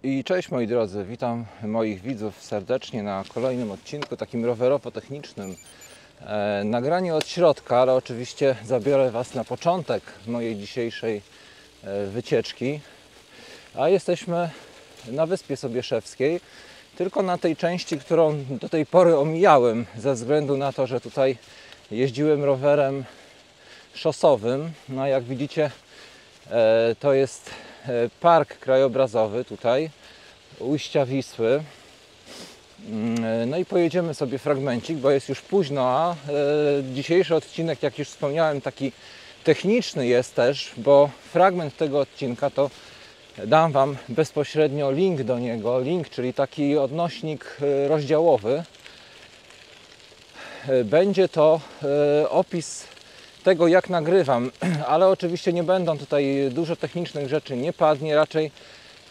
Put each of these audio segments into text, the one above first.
I cześć moi drodzy, witam moich widzów serdecznie na kolejnym odcinku takim rowerowo-technicznym. Nagranie od środka, ale oczywiście zabiorę Was na początek mojej dzisiejszej wycieczki. A jesteśmy na Wyspie Sobieszewskiej, tylko na tej części, którą do tej pory omijałem ze względu na to, że tutaj jeździłem rowerem szosowym. No jak widzicie, to jest park krajobrazowy tutaj, ujścia Wisły. No i pojedziemy sobie fragmencik, bo jest już późno, a dzisiejszy odcinek, jak już wspomniałem, taki techniczny jest też, bo fragment tego odcinka to dam Wam bezpośrednio link do niego, czyli taki odnośnik rozdziałowy. Będzie to opis tego, jak nagrywam, ale oczywiście nie będą tutaj dużo technicznych rzeczy, nie padnie, raczej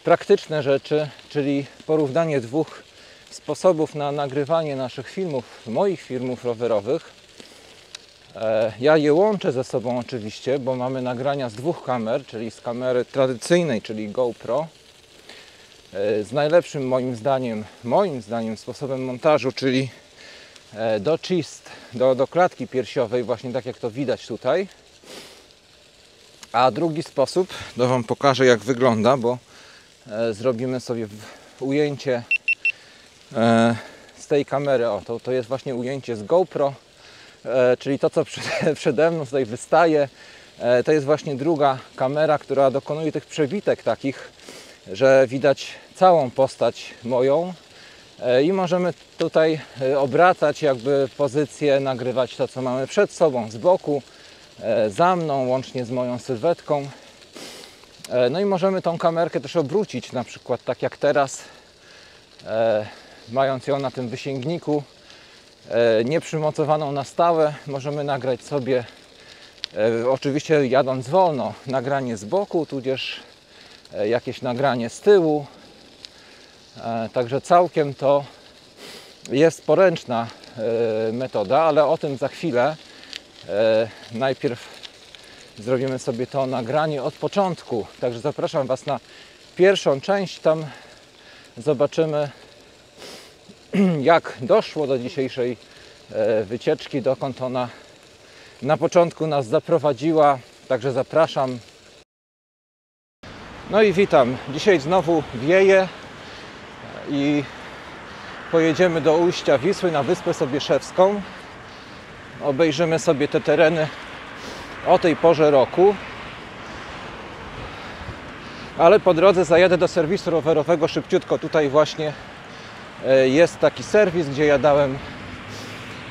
praktyczne rzeczy, czyli porównanie dwóch sposobów na nagrywanie naszych filmów, moich filmów rowerowych. Ja je łączę ze sobą oczywiście, bo mamy nagrania z dwóch kamer, czyli z kamery tradycyjnej, czyli GoPro, z najlepszym moim zdaniem sposobem montażu, czyli do chest, do klatki piersiowej, właśnie tak jak to widać tutaj. A drugi sposób, to Wam pokażę jak wygląda, bo zrobimy sobie ujęcie z tej kamery. To jest właśnie ujęcie z GoPro, czyli to, co przede mną tutaj wystaje. To jest właśnie druga kamera, która dokonuje tych przebitek takich, że widać całą postać moją. I możemy tutaj obracać jakby pozycję, nagrywać to, co mamy przed sobą, z boku, za mną, łącznie z moją sylwetką. No i możemy tą kamerkę też obrócić, na przykład tak jak teraz, mając ją na tym wysięgniku, nieprzymocowaną na stałe, możemy nagrać sobie, oczywiście jadąc wolno, nagranie z boku, tudzież jakieś nagranie z tyłu. Także całkiem to jest poręczna metoda, ale o tym za chwilę. Najpierw zrobimy sobie to nagranie od początku. Także zapraszam Was na pierwszą część. Tam zobaczymy, jak doszło do dzisiejszej wycieczki, dokąd ona na początku nas zaprowadziła. Także zapraszam. No i witam. Dzisiaj znowu wieje i pojedziemy do ujścia Wisły na Wyspę Sobieszewską. Obejrzymy sobie te tereny o tej porze roku. Ale po drodze zajadę do serwisu rowerowego szybciutko. Tutaj właśnie jest taki serwis, gdzie ja dałem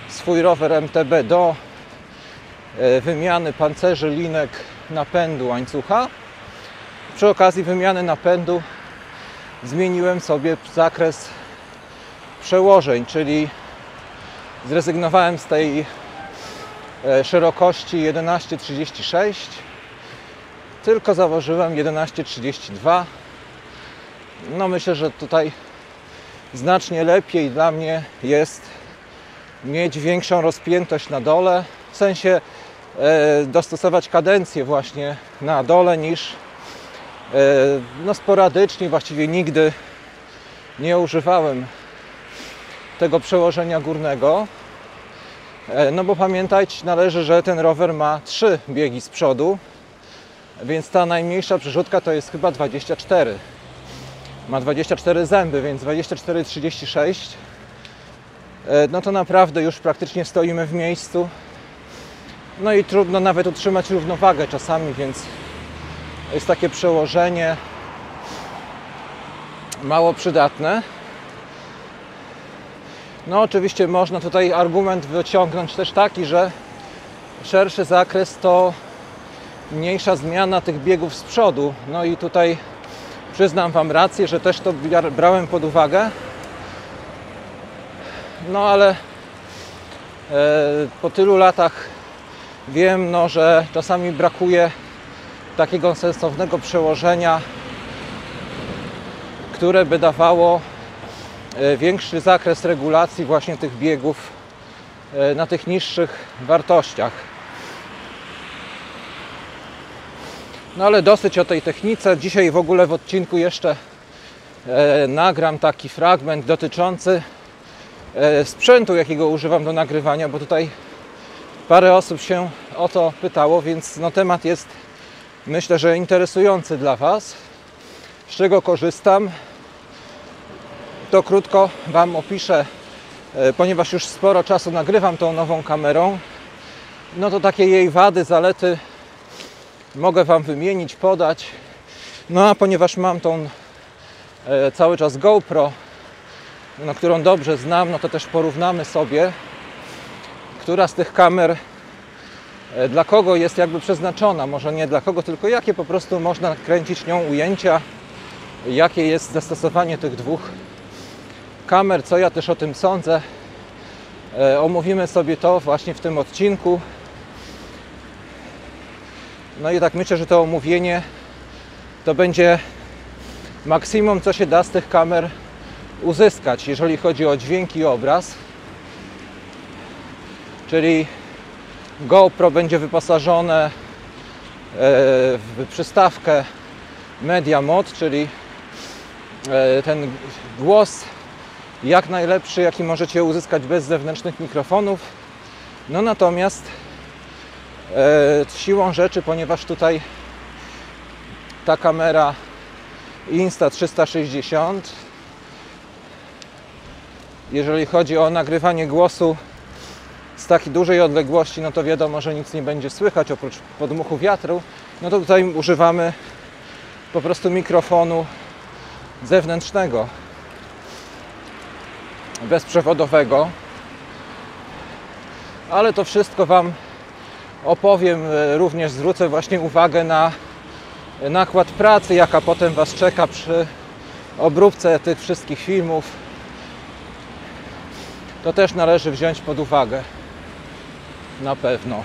swój rower MTB do wymiany pancerzy, linek, napędu, łańcucha. Przy okazji wymiany napędu zmieniłem sobie zakres przełożeń, czyli zrezygnowałem z tej szerokości 11,36, tylko założyłem 11,32. No myślę, że tutaj znacznie lepiej dla mnie jest mieć większą rozpiętość na dole, w sensie dostosować kadencję właśnie na dole, niż no sporadycznie, właściwie nigdy nie używałem tego przełożenia górnego. No bo pamiętać należy, że ten rower ma 3 biegi z przodu, więc ta najmniejsza przerzutka to jest chyba 24. Ma 24 zęby, więc 24,36. No to naprawdę już praktycznie stoimy w miejscu. No i trudno nawet utrzymać równowagę czasami, więc jest takie przełożenie mało przydatne. No oczywiście można tutaj argument wyciągnąć też taki, że szerszy zakres to mniejsza zmiana tych biegów z przodu. No i tutaj przyznam Wam rację, że też to brałem pod uwagę. No ale po tylu latach wiem, no, że czasami brakuje takiego sensownego przełożenia, które by dawało większy zakres regulacji właśnie tych biegów na tych niższych wartościach. No ale dosyć o tej technice. Dzisiaj w ogóle w odcinku jeszcze nagram taki fragment dotyczący sprzętu, jakiego używam do nagrywania, bo tutaj parę osób się o to pytało, więc no, temat jest, myślę, że interesujący dla Was. Z czego korzystam, to krótko Wam opiszę, ponieważ już sporo czasu nagrywam tą nową kamerą. No to takie jej wady, zalety mogę Wam wymienić, podać. No a ponieważ mam tą cały czas GoPro, no, którą dobrze znam, no to też porównamy sobie, która z tych kamer dla kogo jest jakby przeznaczona. Może nie dla kogo, tylko jakie po prostu można kręcić nią ujęcia, jakie jest zastosowanie tych dwóch kamer, co ja też o tym sądzę. Omówimy sobie to właśnie w tym odcinku. No i tak myślę, że to omówienie to będzie maksimum, co się da z tych kamer uzyskać, jeżeli chodzi o dźwięk i obraz. Czyli GoPro będzie wyposażone w przystawkę Media Mod, czyli ten głos jak najlepszy, jaki możecie uzyskać bez zewnętrznych mikrofonów. No natomiast siłą rzeczy, ponieważ tutaj ta kamera Insta360, jeżeli chodzi o nagrywanie głosu z takiej dużej odległości, no to wiadomo, że nic nie będzie słychać oprócz podmuchu wiatru. No to tutaj używamy po prostu mikrofonu zewnętrznego, bezprzewodowego. Ale to wszystko Wam opowiem, również zwrócę właśnie uwagę na nakład pracy, jaka potem Was czeka przy obróbce tych wszystkich filmów. To też należy wziąć pod uwagę. Na pewno.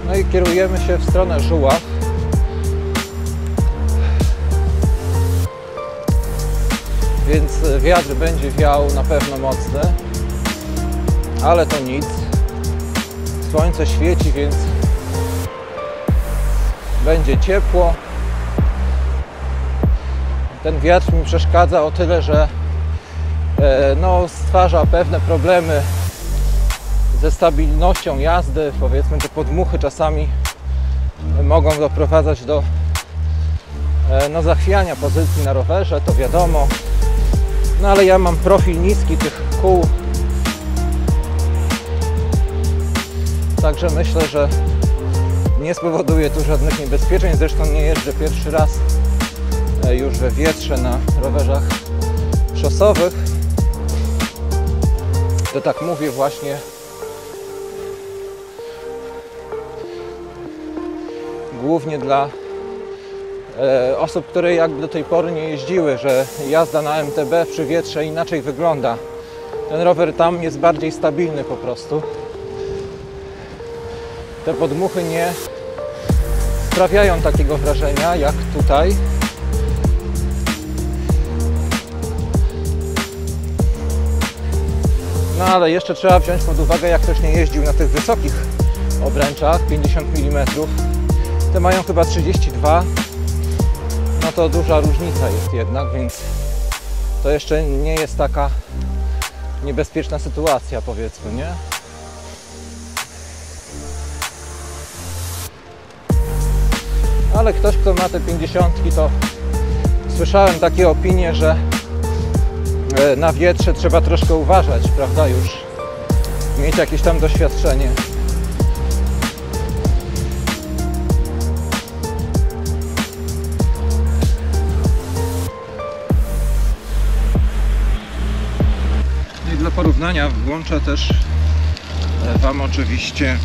No i kierujemy się w stronę Żuław. Więc wiatr będzie wiał na pewno mocny, ale to nic. Słońce świeci, więc będzie ciepło. Ten wiatr mi przeszkadza o tyle, że no, stwarza pewne problemy ze stabilnością jazdy. Powiedzmy, te podmuchy czasami mogą doprowadzać do no, zachwiania pozycji na rowerze, to wiadomo. No ale ja mam profil niski tych kół, także myślę, że nie spowoduje tu żadnych niebezpieczeń. Zresztą nie jeżdżę pierwszy raz już we wietrze na rowerzach szosowych. To tak mówię właśnie głównie dla osób, które jakby do tej pory nie jeździły, że jazda na MTB przy wietrze inaczej wygląda. Ten rower tam jest bardziej stabilny po prostu. Te podmuchy nie sprawiają takiego wrażenia jak tutaj. No ale jeszcze trzeba wziąć pod uwagę, jak ktoś nie jeździł na tych wysokich obręczach 50 mm. Te mają chyba 32. No to duża różnica jest jednak, więc to jeszcze nie jest taka niebezpieczna sytuacja, powiedzmy, nie? Ale ktoś, kto ma te 50, to słyszałem takie opinie, że na wietrze trzeba troszkę uważać, prawda, już mieć jakieś tam doświadczenie. porównania włączę też Wam oczywiście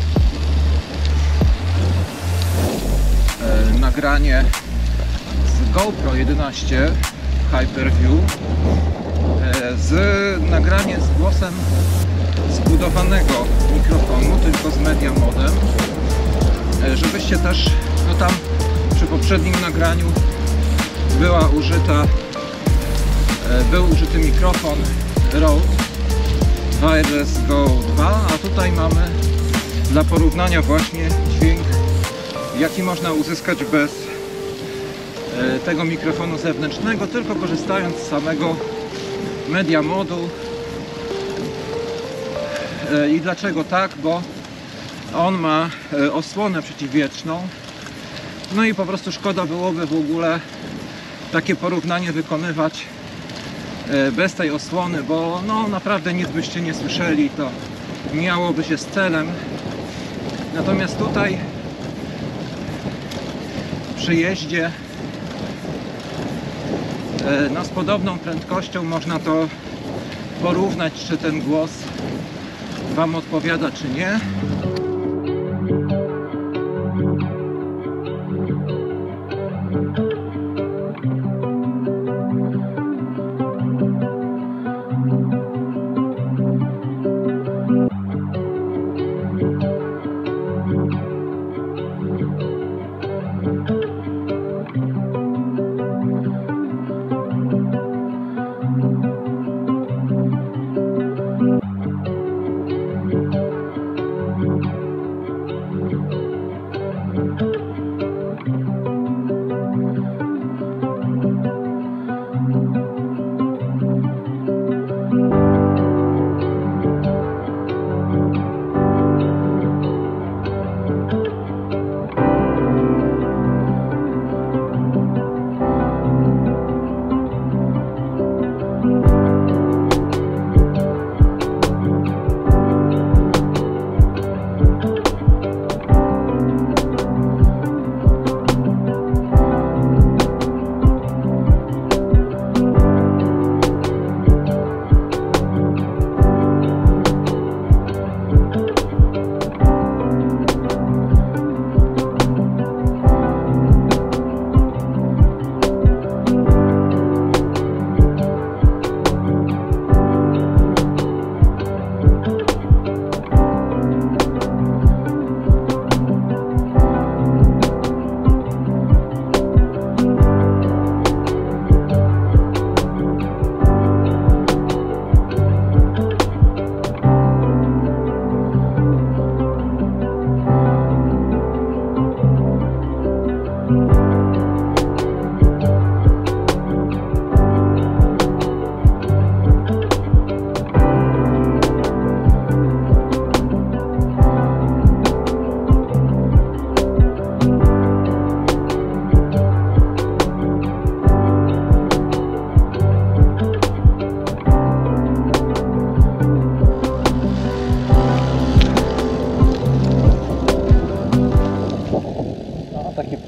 nagranie z GoPro 11 Hyperview z nagranie z głosem zbudowanego mikrofonu, tylko z Media Modem, żebyście też, no tam przy poprzednim nagraniu był użyty mikrofon Rode Wireless Go 2, a tutaj mamy dla porównania właśnie dźwięk, jaki można uzyskać bez tego mikrofonu zewnętrznego, tylko korzystając z samego Media Modu. I dlaczego tak? Bo on ma osłonę przeciwwietrzną, no i po prostu szkoda byłoby w ogóle takie porównanie wykonywać bez tej osłony, bo no naprawdę nic byście nie słyszeli, to miałoby się z celem. Natomiast tutaj przy jeździe no, z podobną prędkością można to porównać, czy ten głos Wam odpowiada, czy nie.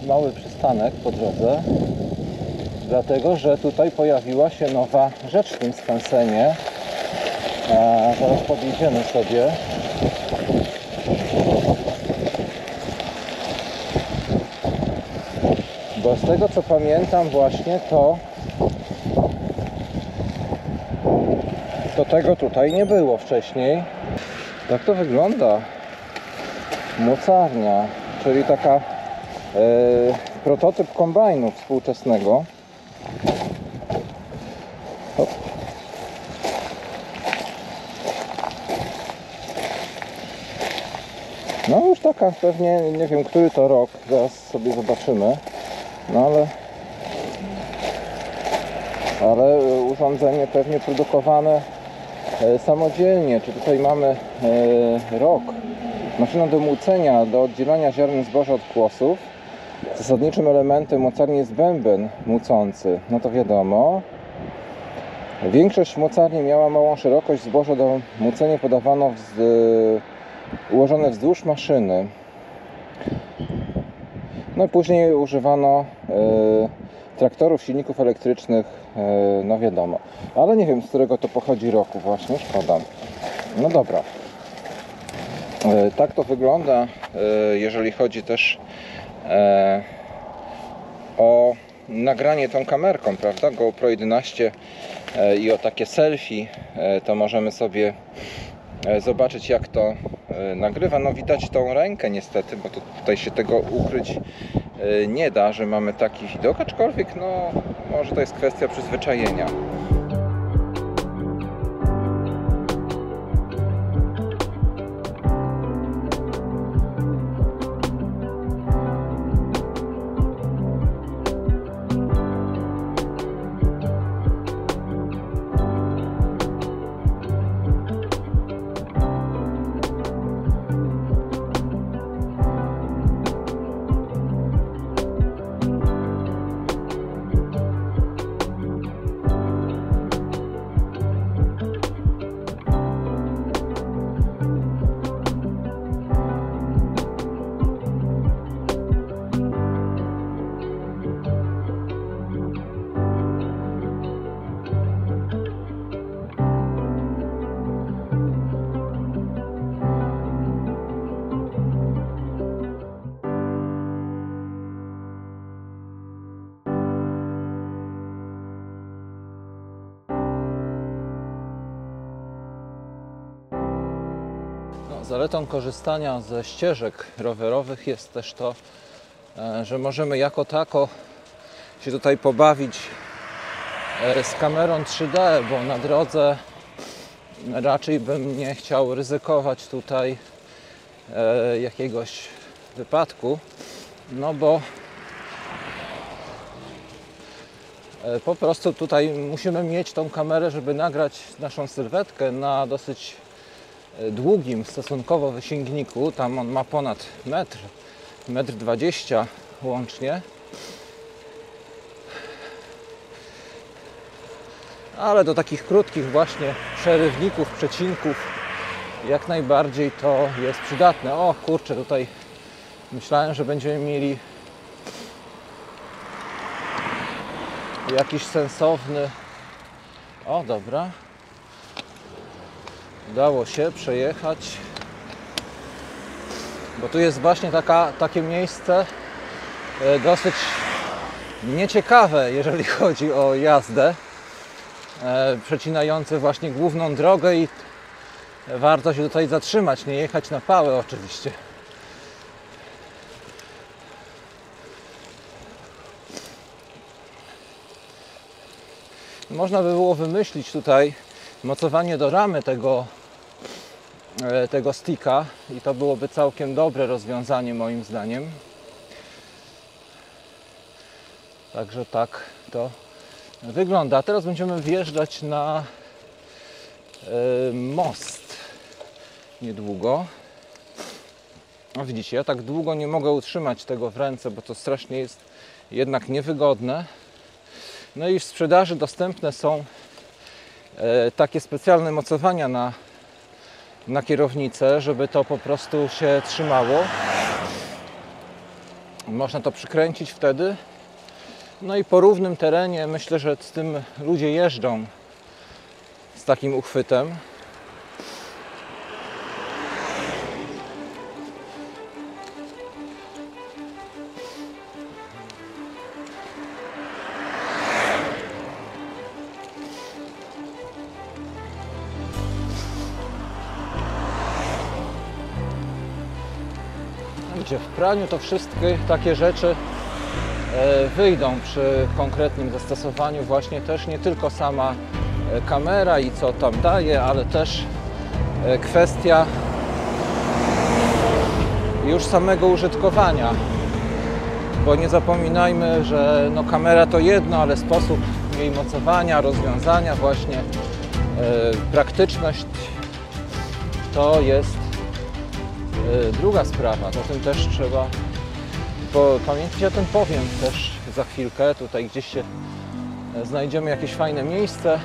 Mały przystanek po drodze, dlatego że tutaj pojawiła się nowa rzecz w tym skansenie. Zaraz podjedziemy sobie. Bo z tego co pamiętam właśnie to tego tutaj nie było wcześniej. Tak to wygląda. Mocarnia, czyli taka prototyp kombajnu współczesnego. Hop. No już taka pewnie, nie wiem który to rok, zaraz sobie zobaczymy. No ale urządzenie pewnie produkowane samodzielnie. Czy tutaj mamy rok? Maszyna do młócenia, do oddzielania ziaren zboża od kłosów. Zasadniczym elementem mocarni jest bęben młócący. No to wiadomo. Większość mocarni miała małą szerokość, zboża do młócenia podawano ułożone wzdłuż maszyny. No i później używano traktorów, silników elektrycznych, no wiadomo. Ale nie wiem, z którego to pochodzi roku właśnie, szkoda. No dobra. Tak to wygląda, jeżeli chodzi też o nagranie tą kamerką, prawda? GoPro 11 i o takie selfie, to możemy sobie zobaczyć, jak to nagrywa. No widać tą rękę niestety, bo to tutaj się tego ukryć nie da, że mamy taki widok, aczkolwiek no może to jest kwestia przyzwyczajenia. Zaletą korzystania ze ścieżek rowerowych jest też to, że możemy jako tako się tutaj pobawić z kamerą 3D, bo na drodze raczej bym nie chciał ryzykować tutaj jakiegoś wypadku, no bo po prostu tutaj musimy mieć tą kamerę, żeby nagrać naszą sylwetkę na dosyć długim stosunkowo wysięgniku. Tam on ma ponad metr, 1,20 m łącznie. Ale do takich krótkich właśnie przerywników, przecinków jak najbardziej to jest przydatne. O kurczę, tutaj myślałem, że będziemy mieli jakiś sensowny... O, dobra. Udało się przejechać, bo tu jest właśnie takie miejsce dosyć nieciekawe, jeżeli chodzi o jazdę, przecinające właśnie główną drogę i warto się tutaj zatrzymać, nie jechać na pałę oczywiście. Można by było wymyślić tutaj mocowanie do ramy tego sticka i to byłoby całkiem dobre rozwiązanie moim zdaniem. Także tak to wygląda. Teraz będziemy wjeżdżać na most niedługo. No widzicie, ja tak długo nie mogę utrzymać tego w ręce, bo to strasznie jest jednak niewygodne. No i w sprzedaży dostępne są takie specjalne mocowania na kierownicę, żeby to po prostu się trzymało. Można to przykręcić wtedy. No i po równym terenie myślę, że z tym ludzie jeżdżą z takim uchwytem. Gdzie w praniu to wszystkie takie rzeczy wyjdą przy konkretnym zastosowaniu, właśnie też nie tylko sama kamera i co tam daje, ale też kwestia już samego użytkowania, bo nie zapominajmy, że no kamera to jedno, ale sposób jej mocowania, rozwiązania, właśnie praktyczność to jest druga sprawa. O tym też trzeba pamiętać. Ja o tym powiem też za chwilkę. Tutaj gdzieś się znajdziemy jakieś fajne miejsce.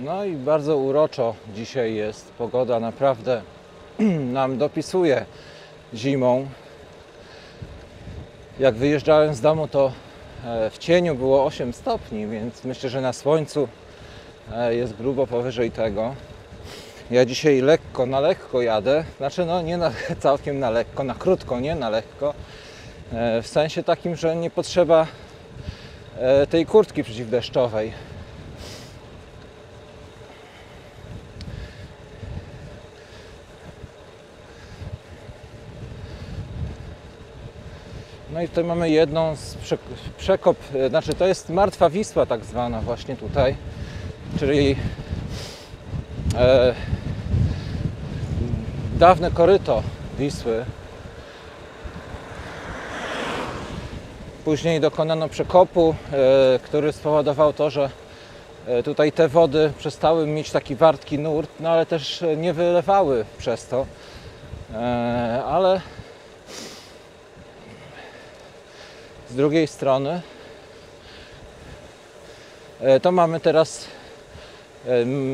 No i bardzo uroczo dzisiaj jest. Pogoda naprawdę nam dopisuje zimą. Jak wyjeżdżałem z domu, to w cieniu było 8 stopni, więc myślę, że na słońcu jest grubo powyżej tego. Ja dzisiaj na lekko jadę, znaczy no nie całkiem na lekko, na krótko, nie na lekko. W sensie takim, że nie potrzeba tej kurtki przeciwdeszczowej. No i tutaj mamy jedną z przekop, znaczy to jest Martwa Wisła tak zwana właśnie tutaj, czyli dawne koryto Wisły. Później dokonano przekopu, który spowodował to, że tutaj te wody przestały mieć taki wartki nurt, no ale też nie wylewały przez to. Ale z drugiej strony to mamy teraz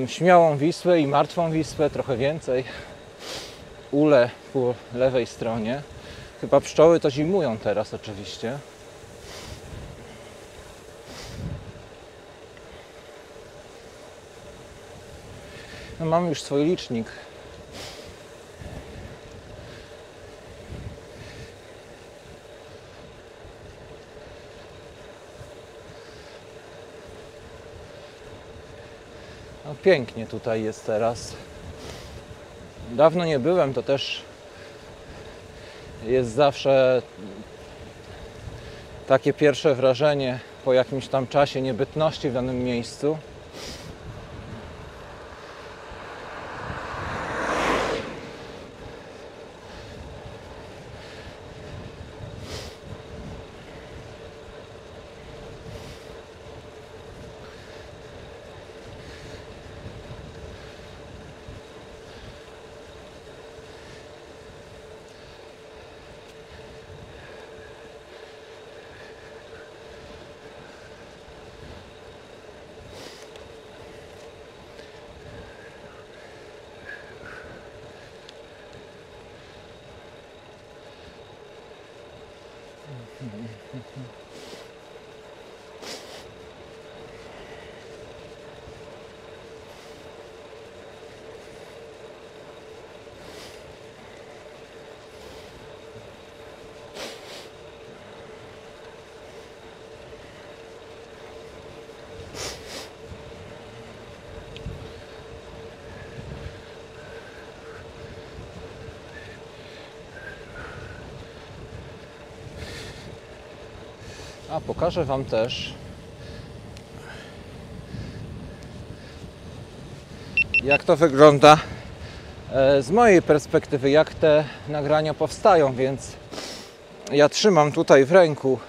śmiałą Wisłę i martwą Wisłę, trochę więcej. Ule po lewej stronie. Chyba pszczoły to zimują teraz oczywiście. No, mamy już swój licznik. No, pięknie tutaj jest teraz. Dawno nie byłem, to też jest zawsze takie pierwsze wrażenie po jakimś tam czasie niebytności w danym miejscu. A pokażę Wam też, jak to wygląda z mojej perspektywy, jak te nagrania powstają, więc ja trzymam tutaj w ręku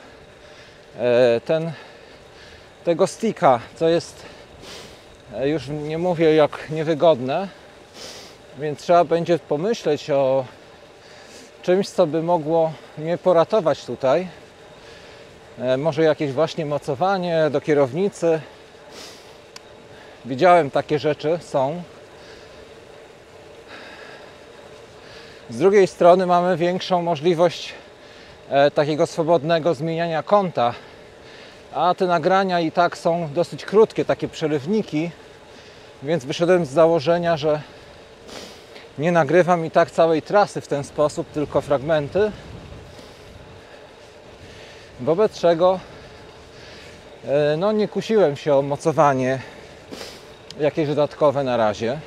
tego sticka, co jest, już nie mówię jak niewygodne, więc trzeba będzie pomyśleć o czymś, co by mogło mnie poratować tutaj. Może jakieś właśnie mocowanie do kierownicy. Widziałem takie rzeczy, są. Z drugiej strony mamy większą możliwość takiego swobodnego zmieniania kąta, a te nagrania i tak są dosyć krótkie, takie przerywniki, więc wyszedłem z założenia, że nie nagrywam i tak całej trasy w ten sposób, tylko fragmenty. Wobec czego no, nie kusiłem się o mocowanie jakieś dodatkowe na razie.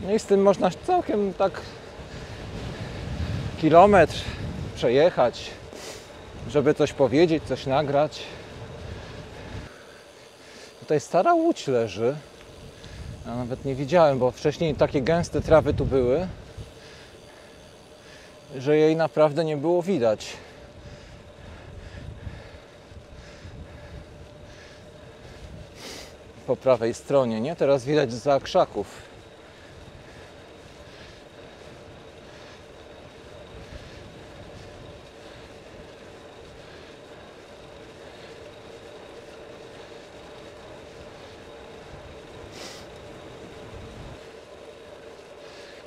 No i z tym można całkiem tak kilometr przejechać, żeby coś powiedzieć, coś nagrać. Tutaj stara łódź leży. Ja nawet nie widziałem, bo wcześniej takie gęste trawy tu były, że jej naprawdę nie było widać. Po prawej stronie, nie? Teraz widać za krzaków.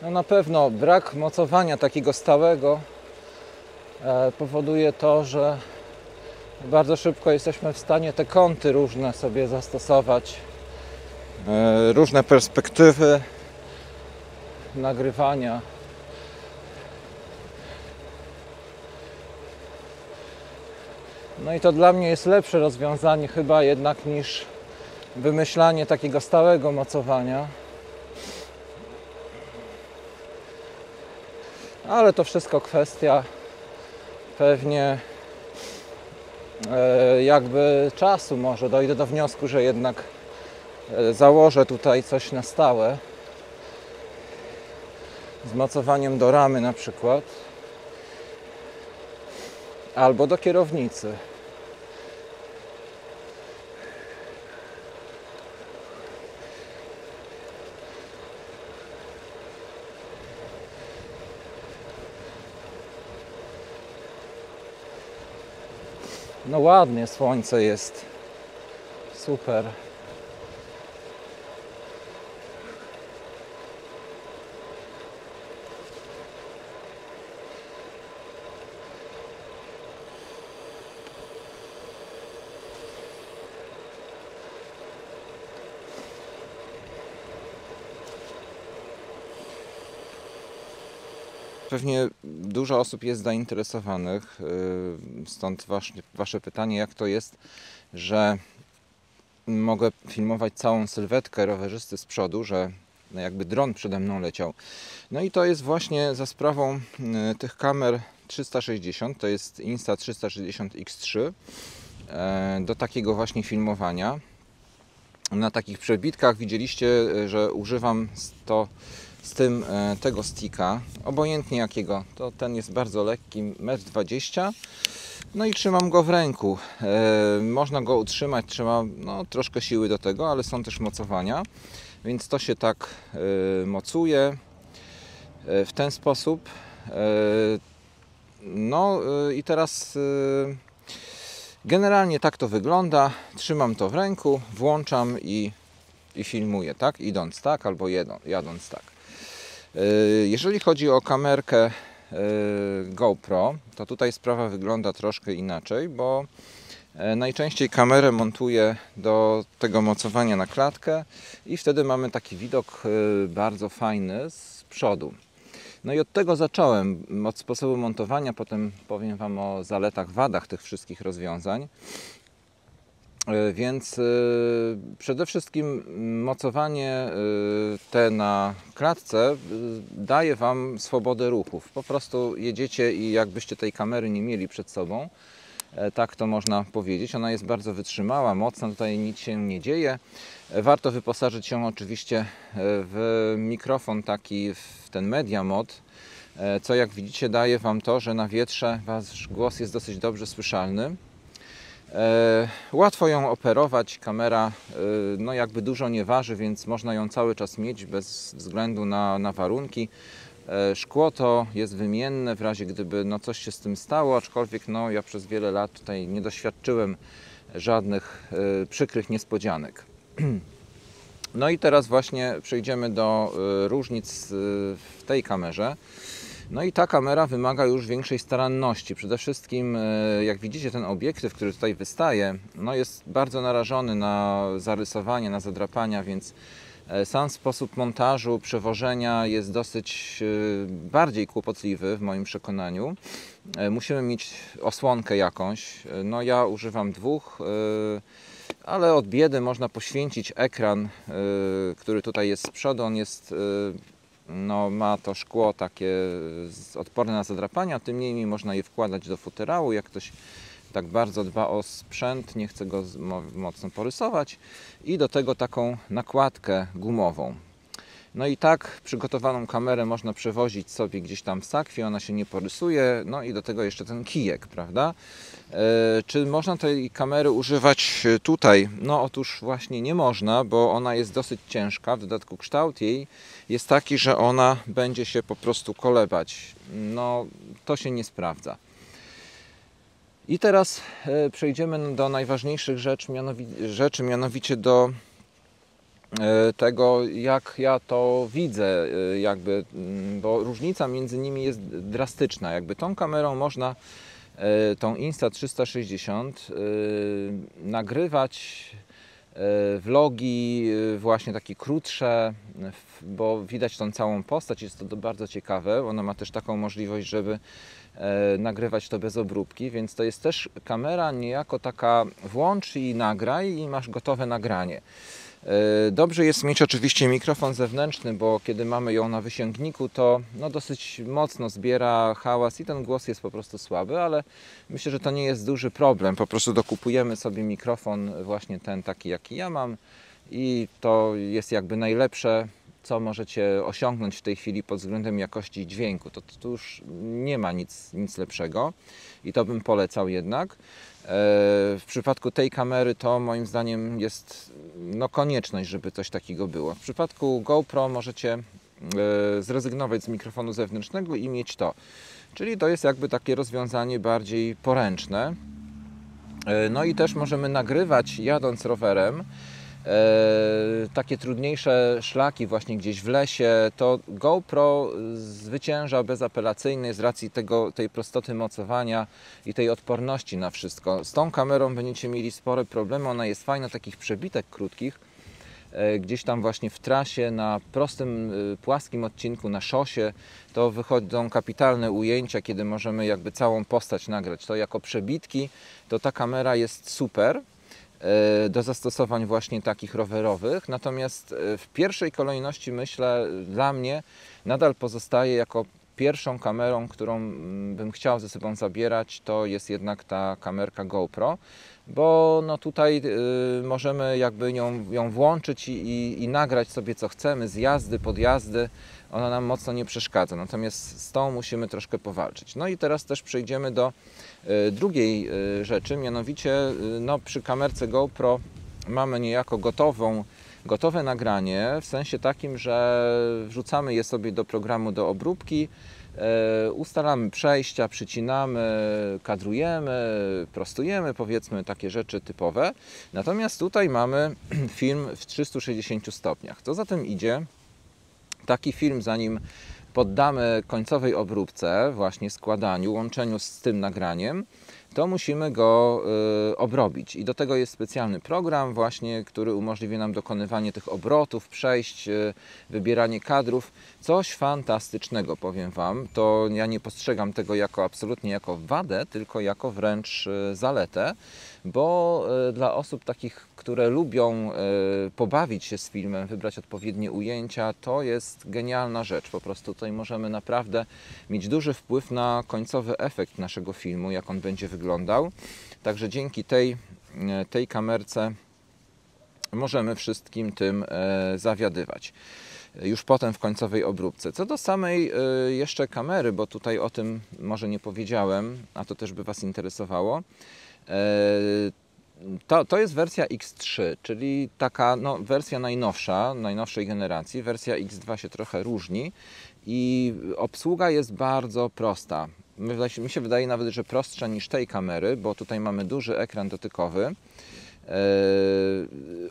No na pewno brak mocowania takiego stałego powoduje to, że bardzo szybko jesteśmy w stanie te kąty różne sobie zastosować, różne perspektywy nagrywania. No i to dla mnie jest lepsze rozwiązanie chyba jednak niż wymyślanie takiego stałego mocowania. Ale to wszystko kwestia pewnie jakby czasu. Może dojdę do wniosku, że jednak założę tutaj coś na stałe z mocowaniem do ramy na przykład albo do kierownicy. No ładnie słońce jest. Super. Pewnie dużo osób jest zainteresowanych, stąd wasze pytanie, jak to jest, że mogę filmować całą sylwetkę rowerzysty z przodu, że jakby dron przede mną leciał. No i to jest właśnie za sprawą tych kamer 360, to jest Insta360X3, do takiego właśnie filmowania. Na takich przebitkach widzieliście, że używam z tym tego sticka, obojętnie jakiego, to ten jest bardzo lekki, 1,20 m. No i trzymam go w ręku. Można go utrzymać, trzeba troszkę siły do tego, ale są też mocowania, więc to się tak mocuje w ten sposób. No i teraz generalnie tak to wygląda. Trzymam to w ręku, włączam i filmuję, tak? Idąc tak albo jadąc tak. Jeżeli chodzi o kamerkę GoPro, to tutaj sprawa wygląda troszkę inaczej, bo najczęściej kamerę montuję do tego mocowania na klatkę i wtedy mamy taki widok bardzo fajny z przodu. No i od tego zacząłem, od sposobu montowania, potem powiem Wam o zaletach, wadach tych wszystkich rozwiązań. Więc przede wszystkim mocowanie te na klatce daje Wam swobodę ruchów. Po prostu jedziecie i jakbyście tej kamery nie mieli przed sobą, tak to można powiedzieć. Ona jest bardzo wytrzymała, mocna, tutaj nic się nie dzieje. Warto wyposażyć ją oczywiście w mikrofon taki, w ten Media Mod, co jak widzicie daje Wam to, że na wietrze Wasz głos jest dosyć dobrze słyszalny. Łatwo ją operować, kamera no jakby dużo nie waży, więc można ją cały czas mieć bez względu na warunki. Szkło to jest wymienne w razie gdyby coś się z tym stało, aczkolwiek ja przez wiele lat tutaj nie doświadczyłem żadnych przykrych niespodzianek. No i teraz właśnie przejdziemy do różnic w tej kamerze. No i ta kamera wymaga już większej staranności. Przede wszystkim, jak widzicie, ten obiektyw, który tutaj wystaje, jest bardzo narażony na zarysowanie, na zadrapania, więc sam sposób montażu, przewożenia jest dosyć bardziej kłopotliwy w moim przekonaniu. Musimy mieć osłonkę jakąś. Ja używam dwóch, ale od biedy można poświęcić ekran, który tutaj jest z przodu. On jest ma to szkło takie odporne na zadrapania, tym niemniej można je wkładać do futerału. Jak ktoś tak bardzo dba o sprzęt, nie chce go mocno porysować, i do tego taką nakładkę gumową. No i tak przygotowaną kamerę można przewozić sobie gdzieś tam w sakwie, ona się nie porysuje, i do tego jeszcze ten kijek, prawda? Czy można tej kamery używać tutaj? Otóż właśnie nie można, bo ona jest dosyć ciężka, w dodatku kształt jej jest taki, że ona będzie się po prostu kolebać. To się nie sprawdza. I teraz przejdziemy do najważniejszych rzeczy, mianowicie do tego, jak ja to widzę, jakby, bo różnica między nimi jest drastyczna. Jakby tą kamerą można, tą Insta360, nagrywać vlogi właśnie takie krótsze, bo widać tą całą postać, jest to bardzo ciekawe. Ona ma też taką możliwość, żeby nagrywać to bez obróbki, więc to jest też kamera niejako taka włącz i nagraj i masz gotowe nagranie. Dobrze jest mieć oczywiście mikrofon zewnętrzny, bo kiedy mamy ją na wysięgniku, to no dosyć mocno zbiera hałas i ten głos jest po prostu słaby, ale myślę, że to nie jest duży problem. Po prostu dokupujemy sobie mikrofon właśnie ten taki, jaki ja mam i to jest jakby najlepsze, co możecie osiągnąć w tej chwili pod względem jakości dźwięku. To już nie ma nic lepszego i to bym polecał jednak. W przypadku tej kamery to moim zdaniem jest no, konieczność, żeby coś takiego było. W przypadku GoPro możecie zrezygnować z mikrofonu zewnętrznego i mieć to. Czyli to jest jakby takie rozwiązanie bardziej poręczne. No i też możemy nagrywać jadąc rowerem takie trudniejsze szlaki właśnie gdzieś w lesie, to GoPro zwycięża bezapelacyjnie z racji tej prostoty mocowania i tej odporności na wszystko. Z tą kamerą będziecie mieli spore problemy, ona jest fajna, takich przebitek krótkich, gdzieś tam właśnie w trasie, na prostym, płaskim odcinku, na szosie, to wychodzą kapitalne ujęcia, kiedy możemy jakby całą postać nagrać. To jako przebitki, to ta kamera jest super do zastosowań właśnie takich rowerowych, natomiast w pierwszej kolejności myślę, dla mnie nadal pozostaje jako pierwszą kamerą, którą bym chciał ze sobą zabierać, to jest jednak ta kamerka GoPro, bo no tutaj możemy jakby ją włączyć i nagrać sobie co chcemy, zjazdy, podjazdy, ona nam mocno nie przeszkadza, natomiast z tą musimy troszkę powalczyć. No i teraz też przejdziemy do drugiej rzeczy, mianowicie no, przy kamerce GoPro mamy niejako gotowe nagranie, w sensie takim, że wrzucamy je sobie do programu do obróbki, ustalamy przejścia, przycinamy, kadrujemy, prostujemy, powiedzmy takie rzeczy typowe. Natomiast tutaj mamy film w 360 stopniach. Co za tym idzie, taki film, zanim poddamy końcowej obróbce, właśnie składaniu, łączeniu z tym nagraniem, to musimy go obrobić. I do tego jest specjalny program właśnie, który umożliwi nam dokonywanie tych obrotów, przejść, wybieranie kadrów. Coś fantastycznego, powiem Wam. To ja nie postrzegam tego absolutnie jako wadę, tylko jako wręcz zaletę, bo dla osób takich, które lubią pobawić się z filmem, wybrać odpowiednie ujęcia, to jest genialna rzecz. Po prostu tutaj możemy naprawdę mieć duży wpływ na końcowy efekt naszego filmu, jak on będzie wyglądał. Także dzięki tej kamerce możemy wszystkim tym zawiadywać. Już potem w końcowej obróbce. Co do samej jeszcze kamery, bo tutaj o tym może nie powiedziałem, a to też by Was interesowało. To jest wersja X3, czyli taka no, wersja najnowszej generacji. Wersja X2 się trochę różni i obsługa jest bardzo prosta. Mi się wydaje nawet, że prostsza niż tej kamery, bo tutaj mamy duży ekran dotykowy.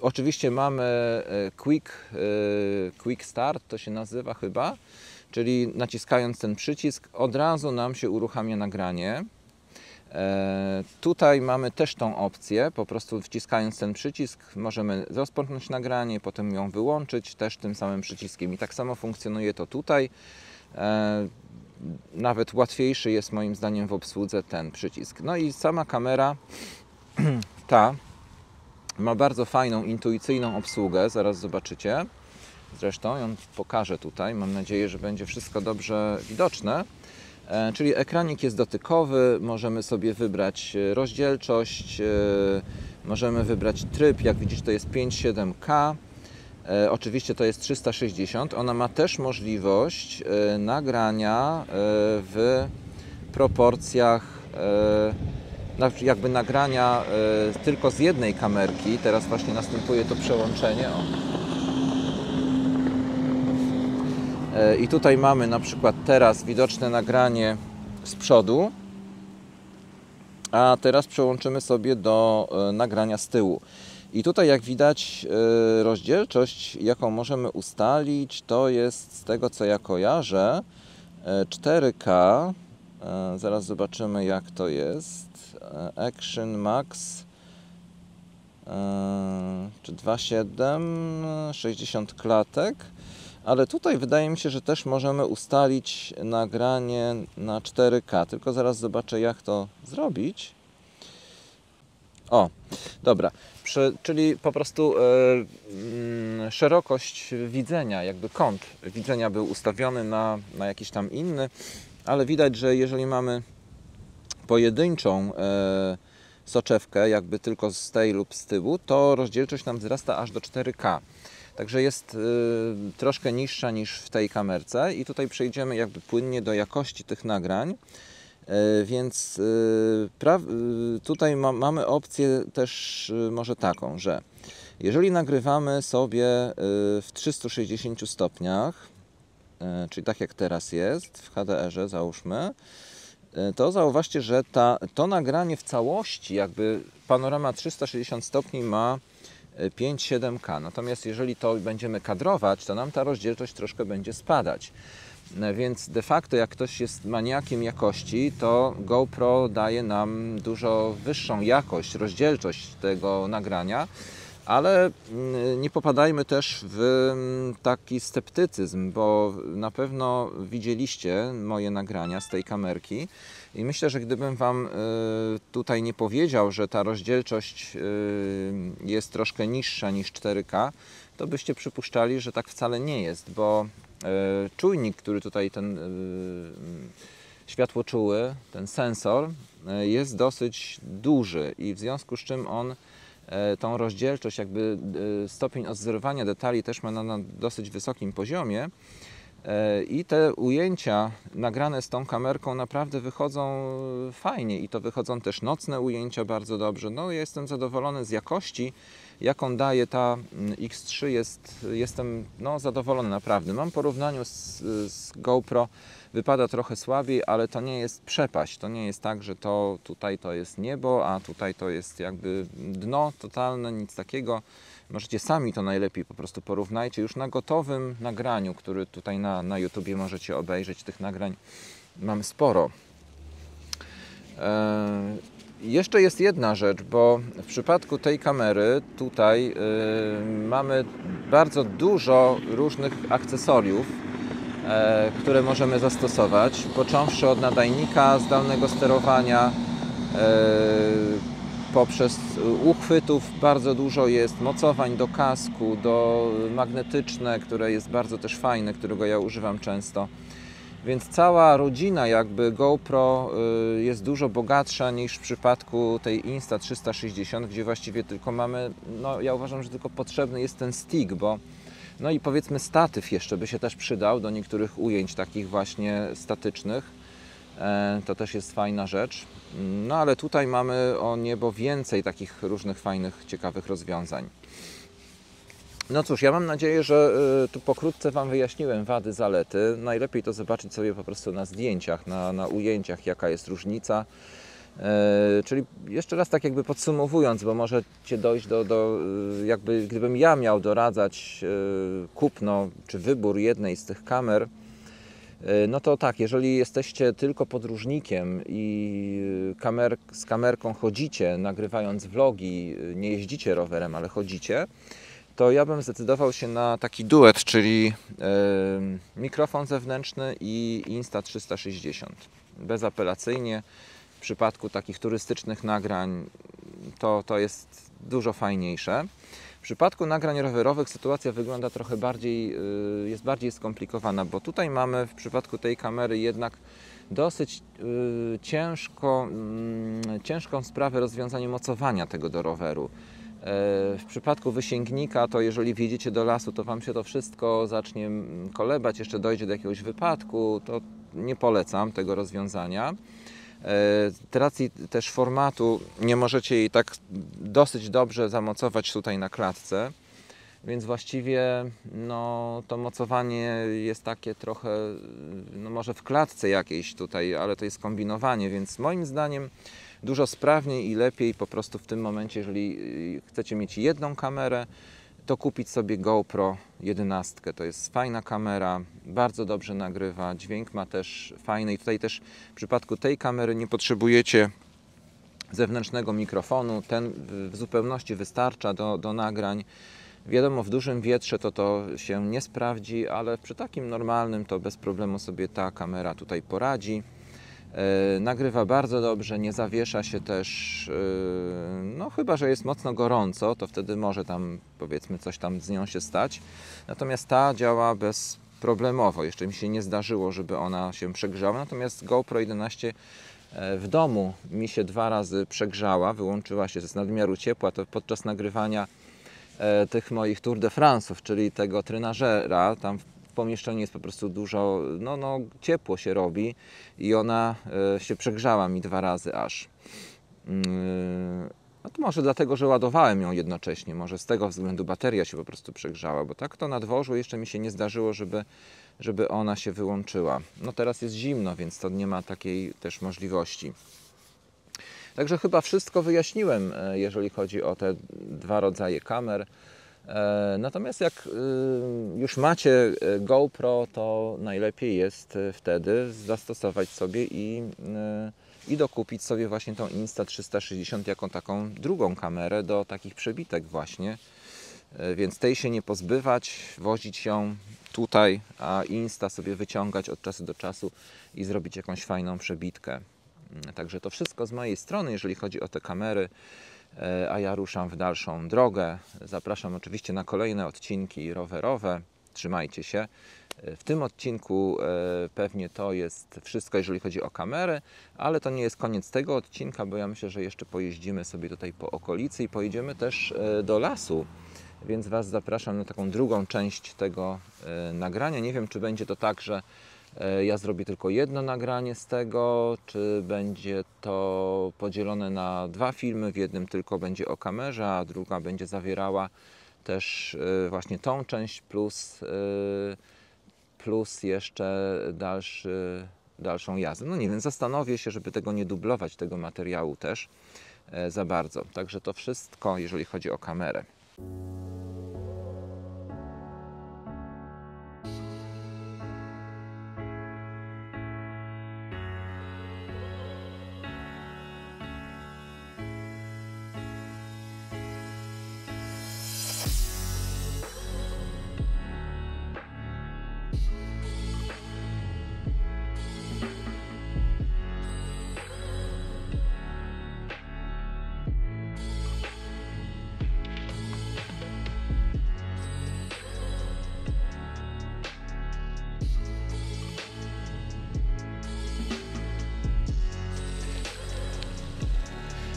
Oczywiście mamy Quick Start, to się nazywa chyba, czyli naciskając ten przycisk od razu nam się uruchamia nagranie. Tutaj mamy też tą opcję, po prostu wciskając ten przycisk możemy rozpocząć nagranie, potem ją wyłączyć też tym samym przyciskiem i tak samo funkcjonuje to tutaj. Nawet łatwiejszy jest moim zdaniem w obsłudze ten przycisk. No i sama kamera ta ma bardzo fajną, intuicyjną obsługę, zaraz zobaczycie. Zresztą ją pokażę tutaj, mam nadzieję, że będzie wszystko dobrze widoczne. Czyli ekranik jest dotykowy, możemy sobie wybrać rozdzielczość, możemy wybrać tryb, jak widzisz to jest 5.7K, oczywiście to jest 360. Ona ma też możliwość nagrania w proporcjach, jakby nagrania tylko z jednej kamerki. Teraz właśnie następuje to przełączenie. I tutaj mamy na przykład teraz widoczne nagranie z przodu, a teraz przełączymy sobie do nagrania z tyłu. I tutaj jak widać rozdzielczość, jaką możemy ustalić, to jest z tego co ja kojarzę 4K. Zaraz zobaczymy jak to jest. Action Max czy 2.7, 60 klatek. Ale tutaj wydaje mi się, że też możemy ustalić nagranie na 4K. Tylko zaraz zobaczę jak to zrobić. O, dobra. Czyli po prostu szerokość widzenia, jakby kąt widzenia był ustawiony na jakiś tam inny, ale widać, że jeżeli mamy pojedynczą soczewkę, jakby tylko z tej lub z tyłu, to rozdzielczość nam wzrasta aż do 4K. Także jest troszkę niższa niż w tej kamerce i tutaj przejdziemy jakby płynnie do jakości tych nagrań. Więc tutaj mamy opcję też może taką, że jeżeli nagrywamy sobie w 360 stopniach, czyli tak jak teraz jest w HDR-ze załóżmy, to zauważcie, że to nagranie w całości, jakby panorama 360 stopni ma 5,7K. Natomiast jeżeli to będziemy kadrować, to nam ta rozdzielczość troszkę będzie spadać. Więc de facto jak ktoś jest maniakiem jakości, to GoPro daje nam dużo wyższą jakość, rozdzielczość tego nagrania, ale nie popadajmy też w taki sceptycyzm, bo na pewno widzieliście moje nagrania z tej kamerki i myślę, że gdybym Wam tutaj nie powiedział, że ta rozdzielczość jest troszkę niższa niż 4K, to byście przypuszczali, że tak wcale nie jest, bo czujnik, który tutaj ten światłoczuły, ten sensor jest dosyć duży i w związku z czym on tą rozdzielczość, jakby stopień odwzorowania detali też ma na dosyć wysokim poziomie i te ujęcia nagrane z tą kamerką naprawdę wychodzą fajnie i to wychodzą też nocne ujęcia bardzo dobrze. No, ja jestem zadowolony z jakości, jaką daje ta X3, jestem zadowolony naprawdę. Mam porównaniu z GoPro, wypada trochę słabiej, ale to nie jest przepaść. To nie jest tak, że tutaj to jest niebo, a tutaj to jest jakby dno totalne, nic takiego. Możecie sami to najlepiej po prostu porównajcie już na gotowym nagraniu, który tutaj na YouTubie możecie obejrzeć. Tych nagrań mam sporo. Jeszcze jest jedna rzecz, bo w przypadku tej kamery tutaj mamy bardzo dużo różnych akcesoriów, które możemy zastosować, począwszy od nadajnika zdalnego sterowania, poprzez uchwytów bardzo dużo jest, mocowań do kasku, do magnetyczne, które jest bardzo też fajne, którego ja używam często. Więc cała rodzina jakby GoPro jest dużo bogatsza niż w przypadku tej Insta360, gdzie właściwie tylko mamy, ja uważam, że tylko potrzebny jest ten stick, bo i powiedzmy statyw jeszcze by się też przydał do niektórych ujęć takich właśnie statycznych. To też jest fajna rzecz. No ale tutaj mamy o niebo więcej takich różnych fajnych, ciekawych rozwiązań. No cóż, ja mam nadzieję, że tu pokrótce Wam wyjaśniłem wady, zalety. Najlepiej to zobaczyć sobie po prostu na zdjęciach, na ujęciach, jaka jest różnica. Czyli jeszcze raz tak jakby podsumowując, bo możecie dojść do jakby gdybym ja miał doradzać kupno czy wybór jednej z tych kamer, no to tak, jeżeli jesteście tylko podróżnikiem i z kamerką chodzicie, nagrywając vlogi, nie jeździcie rowerem, ale chodzicie, to ja bym zdecydował się na taki duet, czyli mikrofon zewnętrzny i Insta360. Bezapelacyjnie. W przypadku takich turystycznych nagrań to jest dużo fajniejsze. W przypadku nagrań rowerowych sytuacja wygląda trochę jest bardziej skomplikowana, bo tutaj mamy w przypadku tej kamery jednak dosyć ciężką sprawę rozwiązania mocowania tego do roweru. W przypadku wysięgnika to jeżeli wjedziecie do lasu, to Wam się to wszystko zacznie kolebać, jeszcze dojdzie do jakiegoś wypadku, to nie polecam tego rozwiązania. Z racji też formatu nie możecie jej tak dosyć dobrze zamocować tutaj na klatce, więc właściwie to mocowanie jest takie trochę, może w klatce jakiejś tutaj, ale to jest kombinowanie, więc moim zdaniem dużo sprawniej i lepiej po prostu w tym momencie, jeżeli chcecie mieć jedną kamerę, to kupić sobie GoPro 11. To jest fajna kamera, bardzo dobrze nagrywa, dźwięk ma też fajny i tutaj też w przypadku tej kamery nie potrzebujecie zewnętrznego mikrofonu, ten w zupełności wystarcza do nagrań. Wiadomo, w dużym wietrze to się nie sprawdzi, ale przy takim normalnym to bez problemu sobie ta kamera tutaj poradzi. Nagrywa bardzo dobrze, nie zawiesza się też, no chyba że jest mocno gorąco, to wtedy może tam powiedzmy coś tam z nią się stać. Natomiast ta działa bezproblemowo, jeszcze mi się nie zdarzyło, żeby ona się przegrzała. Natomiast GoPro 11 w domu mi się 2 razy przegrzała, wyłączyła się z nadmiaru ciepła, to podczas nagrywania tych moich Tour de France'ów, czyli tego trenażera, tam w pomieszczeniu jest po prostu dużo, no ciepło się robi i ona się przegrzała mi 2 razy aż. No to może dlatego, że ładowałem ją jednocześnie, może z tego względu bateria się po prostu przegrzała, bo tak to na dworzu jeszcze mi się nie zdarzyło, żeby ona się wyłączyła. No teraz jest zimno, więc to nie ma takiej też możliwości. Także chyba wszystko wyjaśniłem, jeżeli chodzi o te 2 rodzaje kamer. Natomiast jak już macie GoPro, to najlepiej jest wtedy zastosować sobie i dokupić sobie właśnie tą Insta360 jako taką drugą kamerę do takich przebitek właśnie. Więc tej się nie pozbywać, wozić ją tutaj, a Insta sobie wyciągać od czasu do czasu i zrobić jakąś fajną przebitkę. Także to wszystko z mojej strony, jeżeli chodzi o te kamery, a ja ruszam w dalszą drogę. Zapraszam oczywiście na kolejne odcinki rowerowe. Trzymajcie się. W tym odcinku pewnie to jest wszystko, jeżeli chodzi o kamery, ale to nie jest koniec tego odcinka, bo ja myślę, że jeszcze pojeździmy sobie tutaj po okolicy i pojedziemy też do lasu. Więc Was zapraszam na taką drugą część tego nagrania. Nie wiem, czy będzie to tak, że ja zrobię tylko jedno nagranie z tego, czy będzie to podzielone na 2 filmy. W jednym tylko będzie o kamerze, a druga będzie zawierała też właśnie tą część plus jeszcze dalszą jazdę. No nie wiem, zastanowię się, żeby tego nie dublować, tego materiału też za bardzo. Także to wszystko, jeżeli chodzi o kamerę.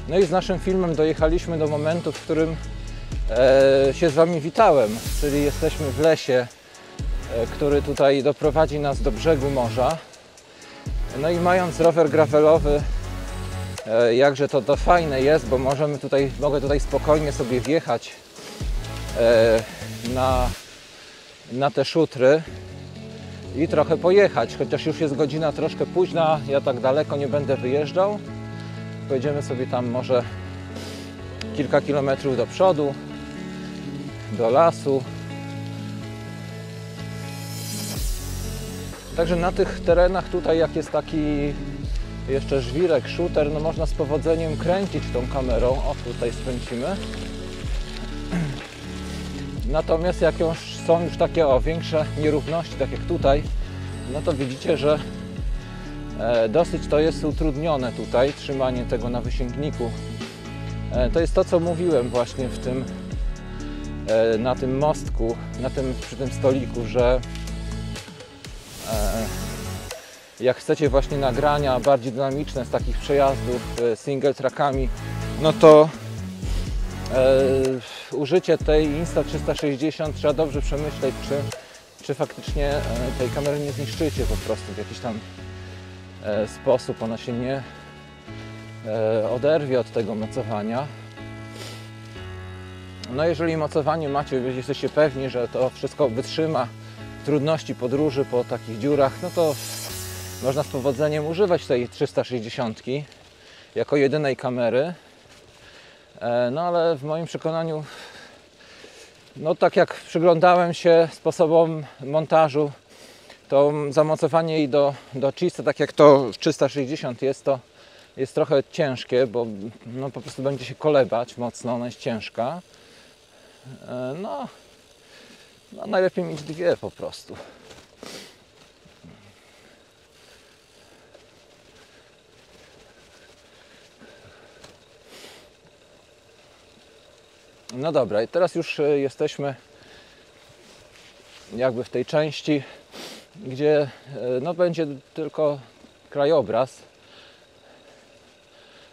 No i z naszym filmem dojechaliśmy do momentu, w którym się z Wami witałem, czyli jesteśmy w lesie, który tutaj doprowadzi nas do brzegu morza. No i mając rower gravelowy, jakże to fajne jest, bo mogę tutaj spokojnie sobie wjechać na te szutry i trochę pojechać, chociaż już jest godzina troszkę późna, ja tak daleko nie będę wyjeżdżał. Pojedziemy sobie tam może kilka kilometrów do przodu, do lasu. Także na tych terenach tutaj, jak jest taki jeszcze żwirek, shooter, no można z powodzeniem kręcić tą kamerą. O, tutaj skręcimy. Natomiast jak są już takie większe nierówności, tak jak tutaj, no to widzicie, że dosyć to jest utrudnione tutaj, trzymanie tego na wysięgniku. To jest to, co mówiłem właśnie na tym mostku, przy tym stoliku, że jak chcecie właśnie nagrania bardziej dynamiczne z takich przejazdów single trackami, no to użycie tej Insta360 trzeba dobrze przemyśleć, czy faktycznie tej kamery nie zniszczycie po prostu w jakiś tam sposób, ona się nie oderwie od tego mocowania. No jeżeli mocowanie macie, jesteście pewni, że to wszystko wytrzyma trudności podróży po takich dziurach, no to można z powodzeniem używać tej 360. jako jedynej kamery. No ale w moim przekonaniu, no tak jak przyglądałem się sposobom montażu, to zamocowanie jej do czysta, tak jak to w 360 jest, to jest trochę ciężkie, bo no, po prostu będzie się kolebać mocno, ona jest ciężka. No najlepiej mieć dwie po prostu. No dobra, i teraz już jesteśmy jakby w tej części, gdzie no będzie tylko krajobraz.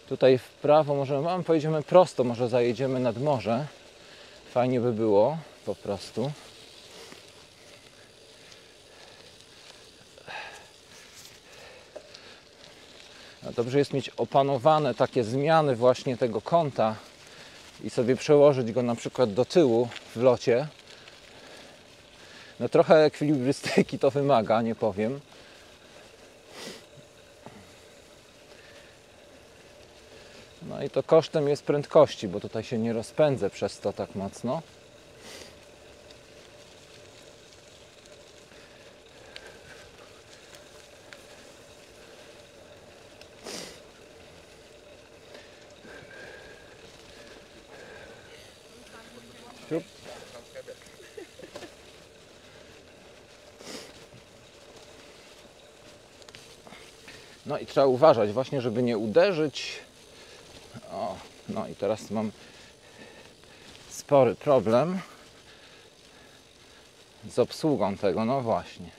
Tutaj w prawo możemy, pojedziemy prosto, może zajedziemy nad morze. Fajnie by było po prostu. No dobrze jest mieć opanowane takie zmiany właśnie tego kąta i sobie przełożyć go na przykład do tyłu w locie. No trochę ekwilibrystyki to wymaga, nie powiem. No i to kosztem jest prędkości, bo tutaj się nie rozpędzę przez to tak mocno. No i trzeba uważać właśnie, żeby nie uderzyć. O, no i teraz mam spory problem z obsługą tego, no właśnie.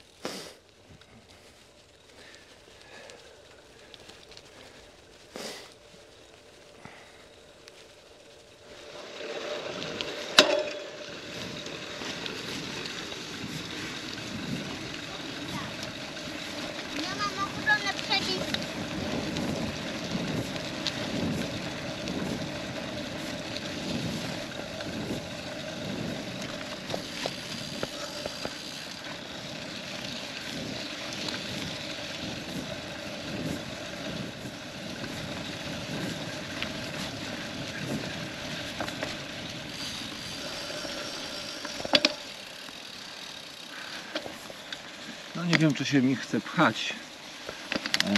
No nie wiem, czy się mi chce pchać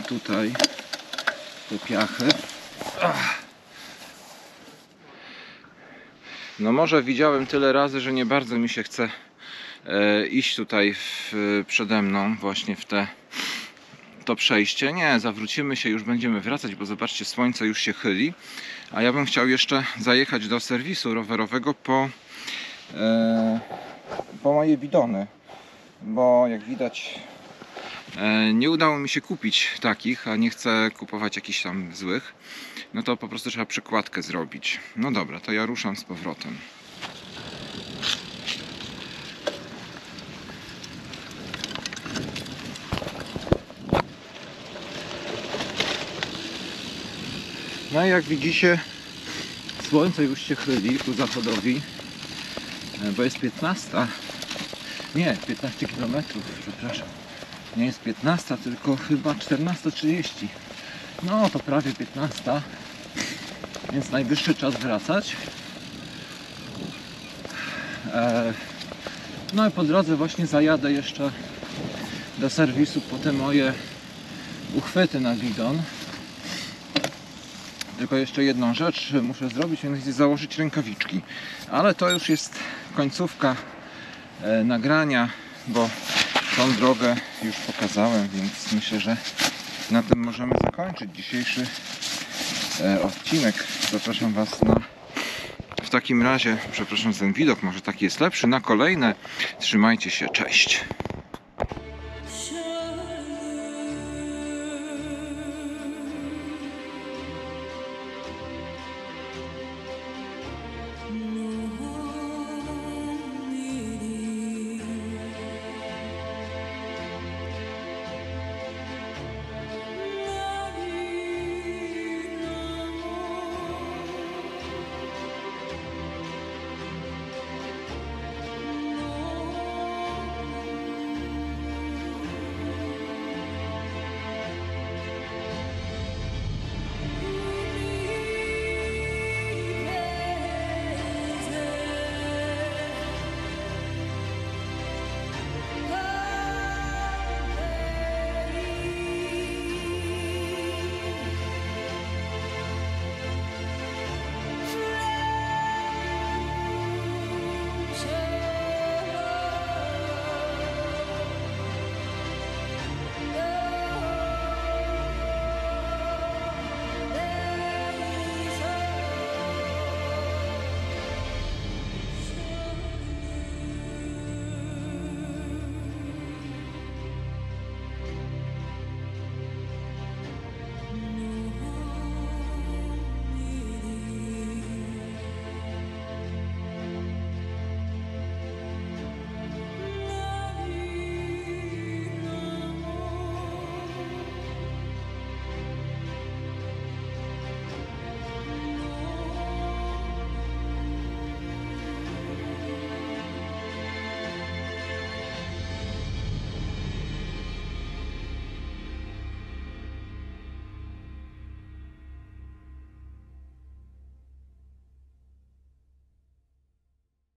tutaj te piachy. No może widziałem tyle razy, że nie bardzo mi się chce iść tutaj przede mną właśnie w to przejście. Nie, zawrócimy się, już będziemy wracać, bo zobaczcie, słońce już się chyli. A ja bym chciał jeszcze zajechać do serwisu rowerowego po moje bidony. Bo jak widać nie udało mi się kupić takich, a nie chcę kupować jakichś tam złych. No to po prostu trzeba przykładkę zrobić. No dobra, to ja ruszam z powrotem. No i jak widzicie, słońce już się chyli ku zachodowi, bo jest 15. Nie, 15 km, przepraszam. Nie jest 15, tylko chyba 14:30. No to prawie 15, więc najwyższy czas wracać. No i po drodze właśnie zajadę jeszcze do serwisu po te moje uchwyty na bidon. Tylko jeszcze jedną rzecz muszę zrobić, mianowicie założyć rękawiczki. Ale to już jest końcówka nagrania, bo tą drogę już pokazałem, więc myślę, że na tym możemy zakończyć dzisiejszy odcinek. Zapraszam Was w takim razie, przepraszam za ten widok, może taki jest lepszy, na kolejne. Trzymajcie się, cześć!